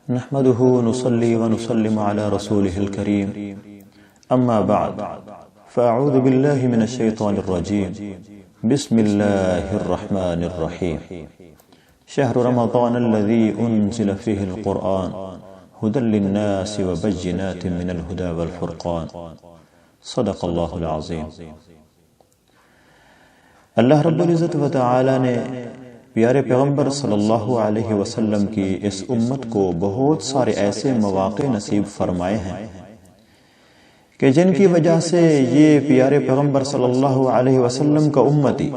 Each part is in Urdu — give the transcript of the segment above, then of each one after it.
نحمده ونصلي ونسلم على رسوله الكريم أما بعد فأعوذ بالله من الشيطان الرجيم بسم الله الرحمن الرحيم شهر رمضان الذي أنزل فيه القرآن هدى للناس وبينات من الهدى والفرقان صدق الله العظيم۔ اللہ رب العزت و تعالی نے پیارے پیغمبر صلی اللہ علیہ وسلم کی اس امت کو بہت سارے ایسے مواقع نصیب فرمائے ہیں کہ جن کی وجہ سے یہ پیارے پیغمبر صلی اللہ علیہ وسلم کا امتی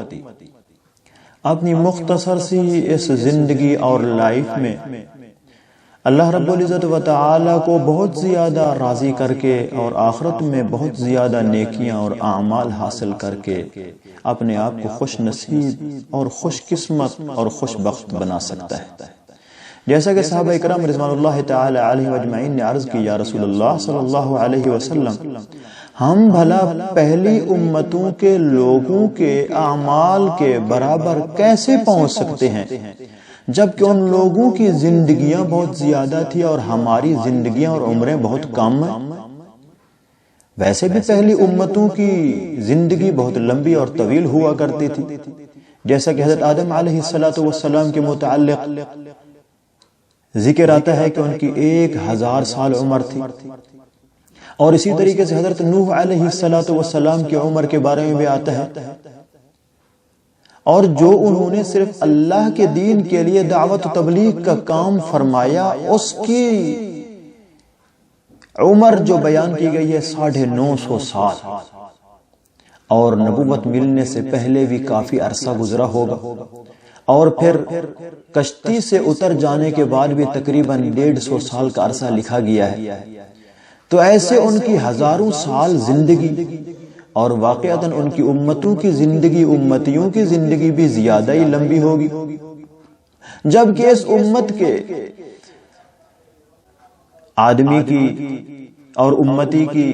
اپنی مختصر سی اس زندگی اور لائف میں اللہ رب العزت و تعالی کو بہت زیادہ راضی کر کے اور آخرت میں بہت زیادہ نیکیاں اور اعمال حاصل کر کے اپنے آپ کو خوش نصیب اور خوش قسمت اور خوش بخت بنا سکتا ہے۔ جیسا کہ صحابہ اکرام رضوان اللہ تعالی علیہ اجمعین نے عرض کی، یا رسول اللہ صلی اللہ علیہ وسلم، ہم بھلا پہلی امتوں کے لوگوں کے اعمال کے برابر کیسے پہنچ سکتے ہیں جبکہ ان لوگوں کی زندگیاں بہت زیادہ تھی اور ہماری زندگیاں اور عمریں بہت کم ہیں۔ ویسے بھی پہلی امتوں کی زندگی بہت لمبی اور طویل ہوا کرتی تھی، جیسا کہ حضرت آدم علیہ السلام کے متعلق ذکر آتا ہے کہ ان کی 1000 سال عمر تھی، اور اسی طریقے سے حضرت نوح علیہ السلام کی عمر کے بارے میں بھی آتا ہے، اور جو انہوں نے صرف اللہ کے دین کے لیے دعوت و تبلیغ کا کام فرمایا اس کی عمر جو بیان کی گئی ہے 950 سال، اور نبوت ملنے سے پہلے بھی کافی عرصہ گزرا ہوگا، اور پھر کشتی سے اتر جانے کے بعد بھی تقریباً 150 سال کا عرصہ لکھا گیا ہے۔ تو ایسے ان کی ہزاروں سال زندگی، اور واقعتاً ان کی امتوں کی زندگی، امتیوں کی زندگی بھی زیادہ ہی لمبی ہوگی، جبکہ اس امت کے آدمی کی اور امتی کی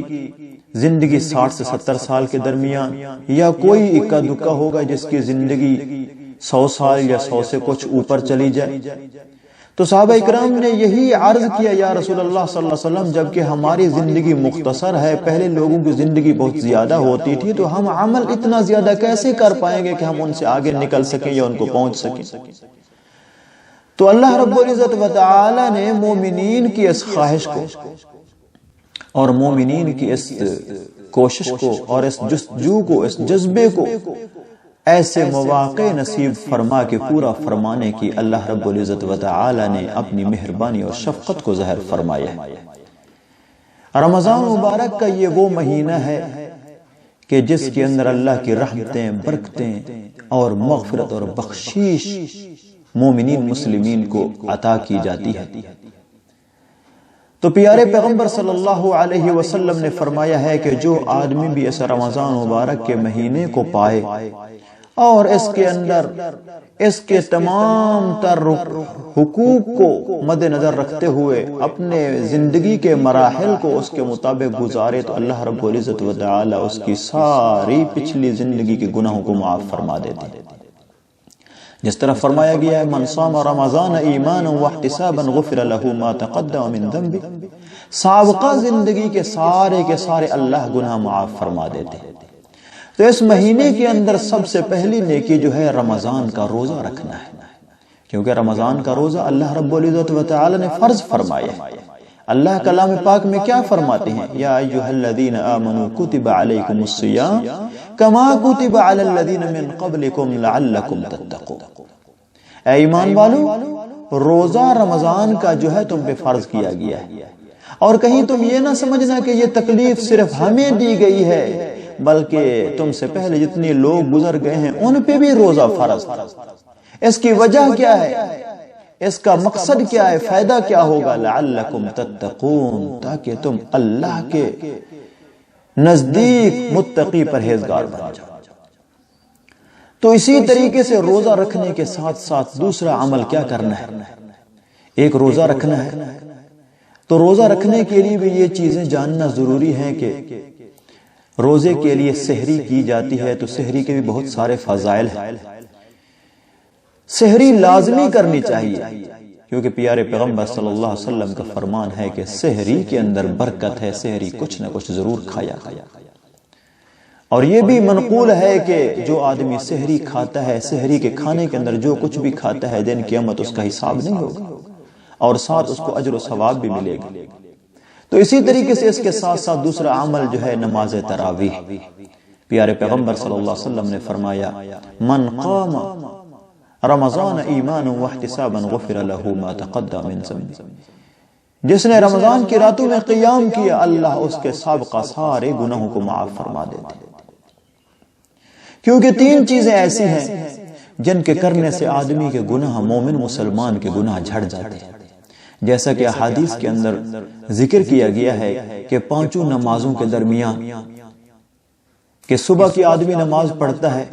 زندگی 60 سے 70 سال کے درمیان، یا کوئی اکا دکا ہوگا جس کی زندگی 100 سال یا 100 سے کچھ اوپر چلی جائے۔ تو صحابہ اکرام نے یہی عرض کیا، یا رسول اللہ صلی اللہ علیہ وسلم، جبکہ ہماری زندگی مختصر ہے، پہلے لوگوں کی زندگی بہت زیادہ ہوتی تھی، تو ہم عمل اتنا زیادہ کیسے کر پائیں گے کہ ہم ان سے آگے نکل سکیں یا ان کو پہنچ سکیں؟ تو اللہ رب العزت و تعالی نے مومنین کی اس خواہش کو اور مومنین کی اس کوشش کو اور اس جستجو کو، اس جذبے کو ایسے مواقع نصیب فرما کے پورا فرمانے کی اللہ رب العزت و تعالی نے اپنی مہربانی اور شفقت کو ظاہر فرمایا ہے۔ رمضان مبارک کا یہ وہ مہینہ ہے کہ جس کے اندر اللہ کی رحمتیں، برکتیں اور مغفرت اور بخشش مومنین مسلمین کو عطا کی جاتی ہے۔ تو پیارے پیغمبر صلی اللہ علیہ وسلم نے فرمایا ہے کہ جو آدمی بھی اس رمضان مبارک کے مہینے کو پائے اور اس کے اندر اس کے تمام تر حقوق کو مد نظر رکھتے ہوئے اپنے زندگی کے مراحل کو اس کے مطابق گزارے، تو اللہ رب العزت و تعالی اس کی ساری پچھلی زندگی کے گناہوں کو معاف فرما دیتے ہیں۔ جس طرح فرمایا گیا ہے، من صام رمضان ایمانا واحتسابا غفر له ما تقدم من ذنبه، سابقہ زندگی کے سارے اللہ گناہ معاف فرما دیتے ہیں۔ تو اس مہینے کے اندر سب سے پہلی نیکی جو ہے رمضان کا روزہ رکھنا ہے، کیونکہ رمضان کا روزہ اللہ رب العزت و تعالی نے فرض فرمایا ہے۔ اللہ کلام پاک میں کیا فرماتے ہیں؟ یا ایھا الذین آمنوا کتب علیکم الصیام کما کتب علی الذین من قبلکم لعلکم تتقون۔ اے ایمان والو، روزہ رمضان کا جو ہے تم پہ فرض کیا گیا ہے، اور کہیں تم یہ نہ سمجھنا کہ یہ تکلیف صرف ہمیں دی گئی ہے، بلکہ تم سے پہلے جتنے لوگ گزر گئے ہیں ان پہ بھی روزہ فرض۔ اس کی وجہ کیا ہے؟ اس کا مقصد کیا ہے؟ فائدہ کیا ہوگا؟ لعلکم تتقون، تاکہ تم اللہ کے نزدیک متقی پرہیزگار بن جاؤ۔ تو اسی طریقے سے روزہ رکھنے کے ساتھ ساتھ دوسرا عمل کیا کرنا ہے؟ ایک روزہ رکھنا ہے، تو روزہ رکھنے کے لیے بھی یہ چیزیں جاننا ضروری ہیں کہ روزے کے لیے سحری کی جاتی ہے، تو سحری کے بھی بہت سارے فضائل ہیں۔ سحری لازمی کرنی چاہیے، کیونکہ پیارے پیغمبر صلی اللہ علیہ وسلم کا فرمان ہے کہ سحری کے اندر برکت ہے، سحری کچھ نہ کچھ ضرور کھایا۔ اور یہ بھی منقول ہے کہ جو آدمی سحری کھاتا ہے، سحری کے کھانے کے اندر جو کچھ بھی کھاتا ہے، دن قیامت اس کا حساب نہیں ہوگا اور ساتھ اس کو اجر و ثواب بھی ملے گا۔ تو اسی طریقے سے اس کے ساتھ ساتھ دوسرا عمل جو ہے نماز تراویح۔ پیارے پیغمبر صلی اللہ علیہ وسلم نے فرمایا من قام رمضان ایمانا واحتسابا غفر له ما تقدم من ذنبه، جس نے رمضان کی راتوں میں قیام کیا اللہ اس کے سابقہ سارے گناہوں کو معاف فرما دیتے ہیں۔ کیونکہ تین چیزیں ایسی ہیں جن کے کرنے سے آدمی کے گناہ، مومن مسلمان کے گناہ جھڑ جاتے ہیں، جیسا کہ حدیث کے اندر ذکر کیا گیا ہے کہ پانچوں نمازوں کے درمیان کہ صبح کی آدمی نماز پڑھتا ہے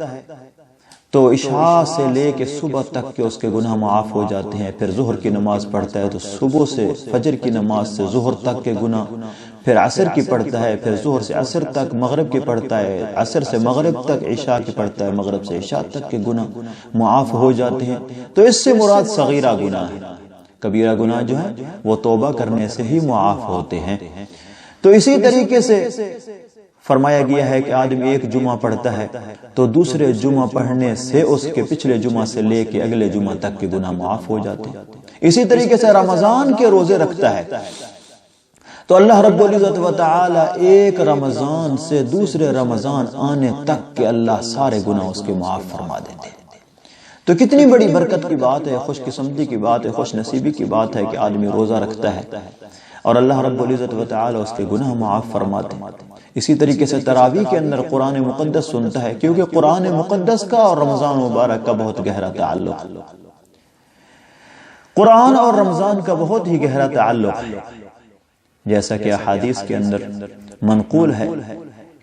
تو عشاء سے لے کے صبح تک کے اس کے گناہ معاف ہو جاتے ہیں، پھر ظہر کی نماز پڑھتا ہے تو صبح سے فجر کی نماز سے ظہر تک کے گناہ، پھر عصر کی پڑھتا ہے، پھر ظہر سے عصر تک، مغرب کی پڑھتا ہے، عصر سے مغرب تک، عشاء کی پڑھتا ہے، مغرب سے عشاء تک کے گناہ معاف ہو جاتے ہیں۔ تو اس سے مراد صغیرہ گناہ ہے، کبیرہ گناہ جو ہے وہ توبہ کرنے سے ہی معاف ہوتے ہیں۔ تو اسی طریقے سے فرمایا گیا ہے کہ آدمی ایک جمعہ پڑھتا ہے تو دوسرے جمعہ پڑھنے سے اس کے پچھلے جمعہ سے لے کے اگلے جمعہ تک کے گناہ معاف ہو جاتے ہیں۔ اسی طریقے سے رمضان کے روزے رکھتا ہے تو اللہ رب العزت و تعالی ایک رمضان سے دوسرے رمضان آنے تک کے اللہ سارے گناہ اس کے معاف فرما دیتے ہیں۔ تو کتنی بڑی برکت کی بات ہے، خوش قسمتی کی بات ہے، خوش نصیبی کی بات ہے کہ آدمی روزہ رکھتا ہے اور اللہ رب العزت و تعالی اس کے گناہ معاف فرماتے ہیں۔ اسی طریقے سے تراویح کے اندر قرآن مقدس سنتا ہے، کیونکہ قرآن مقدس کا اور رمضان مبارک کا بہت گہرا تعلق ہے۔ قرآن اور رمضان کا بہت ہی گہرا تعلق ہے، جیسا کہ احادیث کے اندر منقول ہے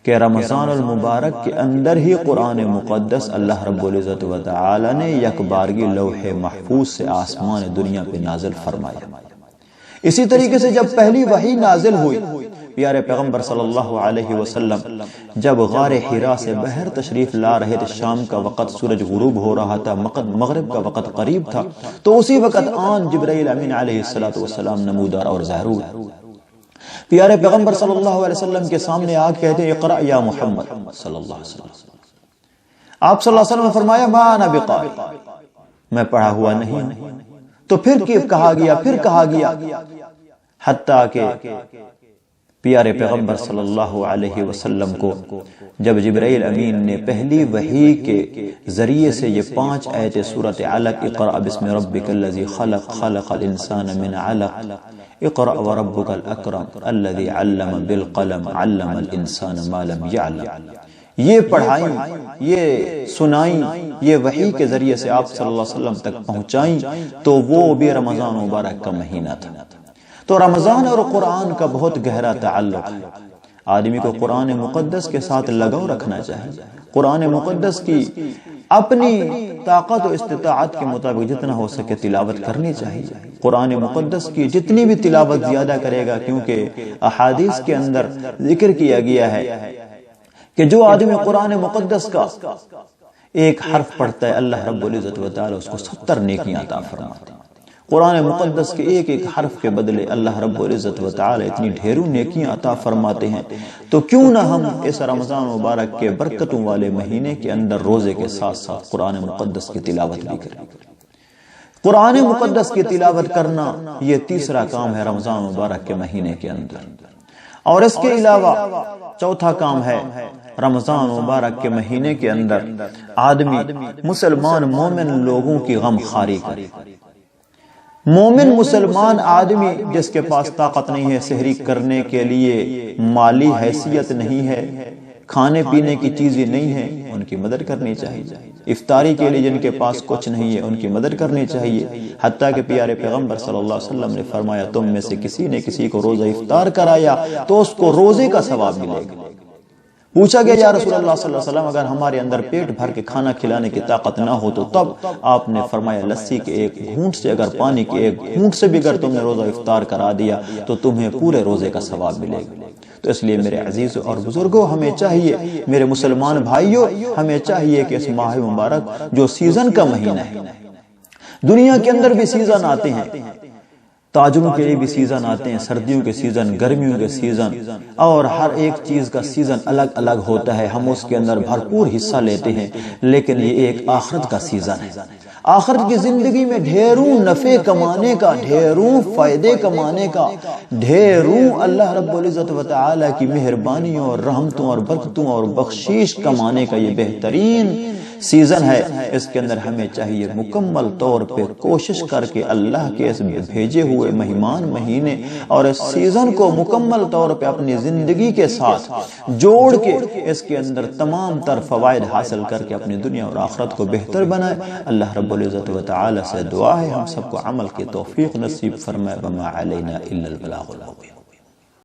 کہ رمضان المبارک کے اندر ہی قرآن مقدس اللہ رب العزت و تعالی نے یک بارگی لوح محفوظ سے آسمان دنیا پہ نازل فرمایا۔ اسی طریقے سے جب پہلی وحی نازل ہوئی، پیارے پیغمبر صلی اللہ علیہ وسلم جب غار حرا سے بحر تشریف لا رہے تھے، شام کا وقت، سورج غروب ہو رہا تھا، مغرب کا وقت قریب تھا، تو اسی وقت آن جبرائیل امین علیہ السلام نمودار اور ظاہر پیارے پیغمبر صلی اللہ علیہ وسلم کے سامنے آ کہتے ہیں اقرأ یا محمد صلی اللہ علیہ وسلم۔ آپ صلی اللہ علیہ وسلم نے فرمایا ما انا بقارئ، میں پڑھا ہوا نہیں۔ تو پھر کہا گیا حتیٰ کہ پیارے پیغمبر صلی اللہ علیہ وسلم کو جب جبرائیل امین نے پہلی وحی کے ذریعے سے یہ 5 آیت سورۃ علق، اقرأ بسم ربک الذی خلق، خلق الانسان من علق، اقرأ وربک الاکرم الذی علم بالقلم، علم الانسان ما لم یعلم، یہ پڑھائیں، یہ سنائیں، یہ وحی کے ذریعے سے آپ صلی اللہ علیہ وسلم تک پہنچائیں، تو وہ بھی رمضان مبارک کا مہینہ تھا۔ تو رمضان اور قرآن کا بہت گہرا تعلق ہے۔ آدمی کو قرآن مقدس کے ساتھ لگاؤ رکھنا چاہیے، قرآن مقدس کی اپنی طاقت و استطاعت کے مطابق جتنا ہو سکے تلاوت کرنی چاہیے۔ قرآن مقدس کی جتنی بھی تلاوت زیادہ کرے گا، کیونکہ احادیث کے اندر ذکر کیا گیا ہے کہ جو آدمی قرآن مقدس کا ایک حرف پڑھتا ہے اللہ رب العزت و تعالی اس کو 70 نیکیاں عطا فرماتے ہیں۔ قرآن مقدس کے ایک ایک حرف کے بدلے اللہ رب العزت و تعالی اتنی ڈھیروں نیکیاں عطا فرماتے ہیں۔ تو کیوں نہ ہم اس رمضان مبارک کے برکتوں والے مہینے کے اندر روزے کے ساتھ ساتھ قرآن مقدس کی تلاوت بھی کریں۔ قرآن مقدس کی تلاوت کرنا یہ تیسرا کام ہے رمضان مبارک کے مہینے کے اندر۔ اور اس کے علاوہ چوتھا کام ہے رمضان مبارک کے مہینے کے اندر آدمی مسلمان مومن لوگوں کی غم خواری کرے۔ مومن مسلمان آدمی جس کے پاس طاقت نہیں ہے سحری کرنے کے لیے، مالی حیثیت نہیں ہے، کھانے پینے کی چیزیں نہیں ہیں، ان کی مدد کرنی چاہیے۔ افطاری کے لیے جن کے پاس کچھ نہیں ہے ان کی مدد کرنی چاہیے۔ حتیٰ کہ پیارے پیغمبر صلی اللہ علیہ وسلم نے فرمایا تم میں سے کسی نے کسی کو روزہ افطار کرایا تو اس کو روزے کا ثواب ملے گا۔ پوچھا گیا یا رسول اللہ صلی اللہ علیہ وسلم اگر ہمارے اندر پیٹ بھر کے کھانا کھلانے کی طاقت نہ ہو تو تب آپ نے فرمایا لسی کے ایک گھونٹ سے، اگر پانی کے ایک گھونٹ سے بھی اگر تم نے روزہ افطار کرا دیا تو تمہیں پورے روزے کا ثواب ملے گا۔ تو اس لیے میرے عزیز اور بزرگوں ہمیں چاہیے، میرے مسلمان بھائیوں ہمیں چاہیے کہ اس ماہ مبارک جو سیزن کا مہینہ ہے، دنیا کے اندر بھی سیزن آتے ہیں، تاجروں کے لیے بھی سیزن آتے ہیں، سردیوں کے سیزن، گرمیوں کے سیزن، اور ہر ایک چیز کا سیزن الگ الگ ہوتا ہے، ہم اس کے اندر بھرپور حصہ لیتے ہیں، لیکن یہ ایک آخرت کا سیزن ہے۔ آخرت کی زندگی میں ڈھیروں نفع کمانے کا، ڈھیروں فائدے کمانے کا، ڈھیروں اللہ رب العزت و تعالی کی مہربانیوں اور رحمتوں اور برکتوں اور بخشش کمانے کا یہ بہترین سیزن ہے۔ اس کے اندر ہمیں چاہیے مکمل طور پہ کوشش کر کے اللہ کے اس بھیجے ہوئے مہمان مہینے اور اس سیزن کو مکمل طور پہ اپنی زندگی کے ساتھ جوڑ کے اس کے اندر تمام تر فوائد حاصل کر کے اپنی دنیا اور آخرت کو بہتر بنائے۔ اللہ رب العزت و تعالی سے دعا ہے ہم سب کو عمل کی توفیق نصیب فرمائے۔ وما علینا الا البلاغ المبین۔